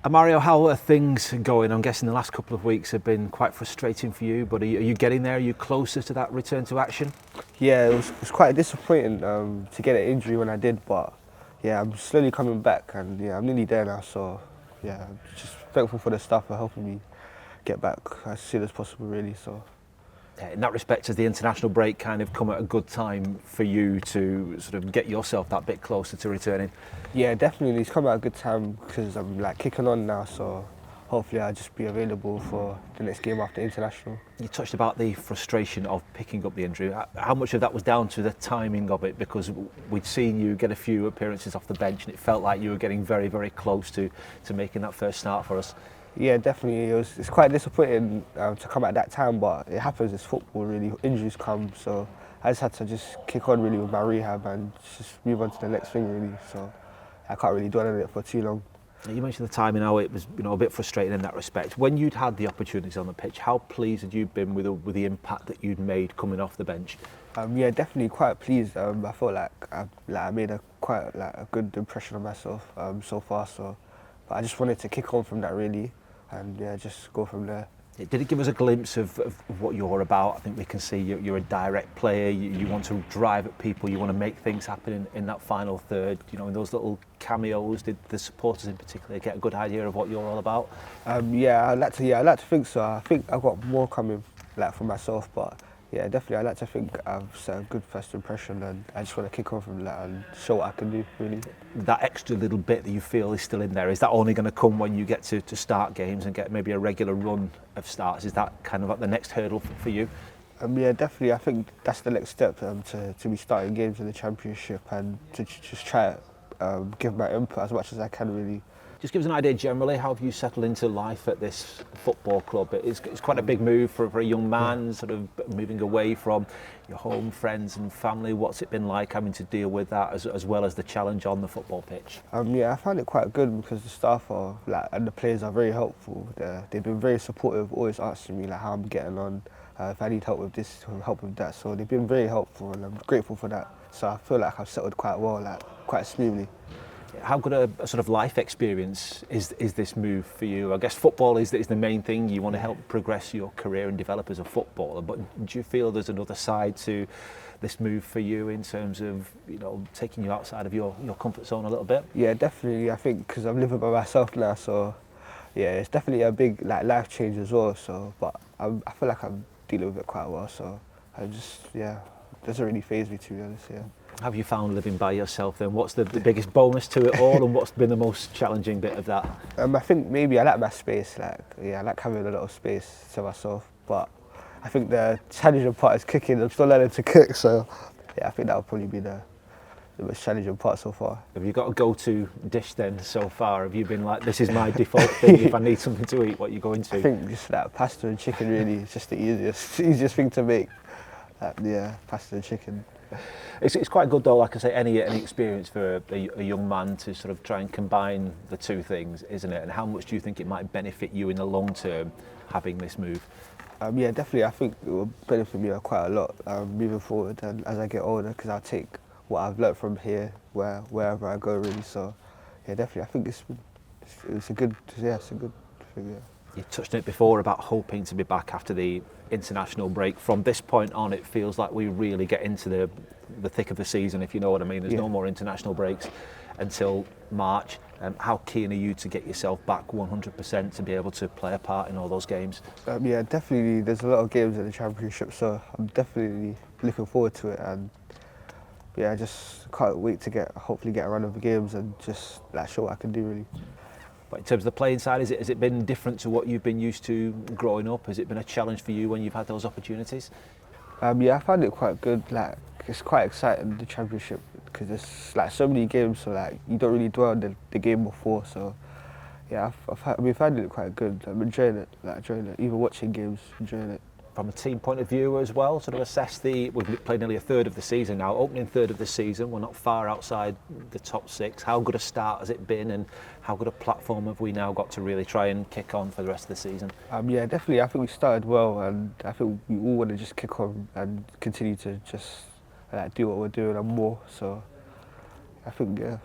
Amario, how are things going? I'm guessing the last couple of weeks have been quite frustrating for you, but are you getting there? Are you closer to that return to action? Yeah, it was quite disappointing to get an injury when I did, but yeah, I'm slowly coming back, and yeah, I'm nearly there now. So yeah, I'm just thankful for the staff for helping me get back as soon as possible, really. So. In that respect, has the international break kind of come at a good time for you to sort of get yourself that bit closer to returning? Yeah, definitely. It's come at a good time because I'm like kicking on now, so hopefully I'll just be available for the next game after international. You touched about the frustration of picking up the injury. How much of that was down to the timing of it? Because we'd seen you get a few appearances off the bench and it felt like you were getting very, very close to making that first start for us. Yeah, definitely. It's quite disappointing to come at that time, but it happens. It's football, really. Injuries come, so I just had to just kick on really with my rehab and just move on to the next thing, really. So I can't really dwell on it for too long. You mentioned the timing, how it was, a bit frustrating in that respect. When you'd had the opportunities on the pitch, how pleased had you been with the impact that you'd made coming off the bench? Yeah, definitely quite pleased. I felt like I made quite a good impression on myself so far. So, but I just wanted to kick on from that, really. And yeah, just go from there. Did it give us a glimpse of what you're about? I think we can see you're a direct player, you want to drive at people, you want to make things happen in that final third. In those little cameos, did the supporters in particular get a good idea of what you're all about? Yeah, I'd like to think so. I think I've got more coming for myself, but yeah, definitely I'd like to think I've set a good first impression, and I just want to kick on from that and show what I can do, really. That extra little bit that you feel is still in there, is that only going to come when you get to start games and get maybe a regular run of starts? Is that kind of like the next hurdle for you? Yeah, definitely. I think that's the next step, to be starting games in the Championship and to just try to give my input as much as I can, really. Just give us an idea generally, how have you settled into life at this football club? It's quite a big move for a young man, sort of moving away from your home, friends and family. What's it been like having to deal with that as well as the challenge on the football pitch? Yeah, I found it quite good because the staff and the players are very helpful. They've been very supportive, always asking me how I'm getting on, if I need help with this, help with that. So they've been very helpful and I'm grateful for that. So I feel like I've settled quite well, quite smoothly. How good a sort of life experience is this move for you? I guess football is the main thing. You want to help progress your career and develop as a footballer, but do you feel there's another side to this move for you in terms of taking you outside of your comfort zone a little bit? Yeah, definitely. I think because I'm living by myself now, so yeah, it's definitely a big life change as well. So, but I feel like I'm dealing with it quite well. So I just it doesn't really faze me, to be honest. Yeah. Have you found living by yourself then? What's the biggest bonus to it all and what's been the most challenging bit of that? I think maybe I like my space, I like having a little space to myself, but I think the challenging part is cooking. I'm still learning to cook, so yeah, I think that would probably be the most challenging part so far. Have you got a go-to dish then so far? Have you been like, this is my default thing, if I need something to eat, what you go into? I think just pasta and chicken really is just the easiest thing to make. Pasta and chicken. It's quite good though, like I say, any experience for a young man to sort of try and combine the two things, isn't it? And how much do you think it might benefit you in the long term, having this move? Yeah, definitely. I think it will benefit me quite a lot moving forward and as I get older, because I'll take what I've learnt from here wherever I go, really. So yeah, definitely. I think it's a good thing. Yeah. You touched on it before about hoping to be back after the international break. From this point on, it feels like we really get into the thick of the season, if you know what I mean. There's no more international breaks until March. How keen are you to get yourself back 100% to be able to play a part in all those games? Yeah, definitely. There's a lot of games in the Championship, so I'm definitely looking forward to it. And yeah, I just can't wait to hopefully get a run of the games and just show what I can do, really. But in terms of the playing side, has it been different to what you've been used to growing up? Has it been a challenge for you when you've had those opportunities? Yeah, I found it quite good. It's quite exciting, the Championship, because there's so many games, so you don't really dwell on the game before. So yeah, I've found it quite good. I'm enjoying it, even watching games, enjoying it. From a team point of view as well, sort of assess we've played nearly a third of the season now, opening third of the season, we're not far outside the top six. How good a start has it been and how good a platform have we now got to really try and kick on for the rest of the season? Yeah, definitely. I think we started well and I think we all want to just kick on and continue to just do what we're doing and more. So I think, yeah.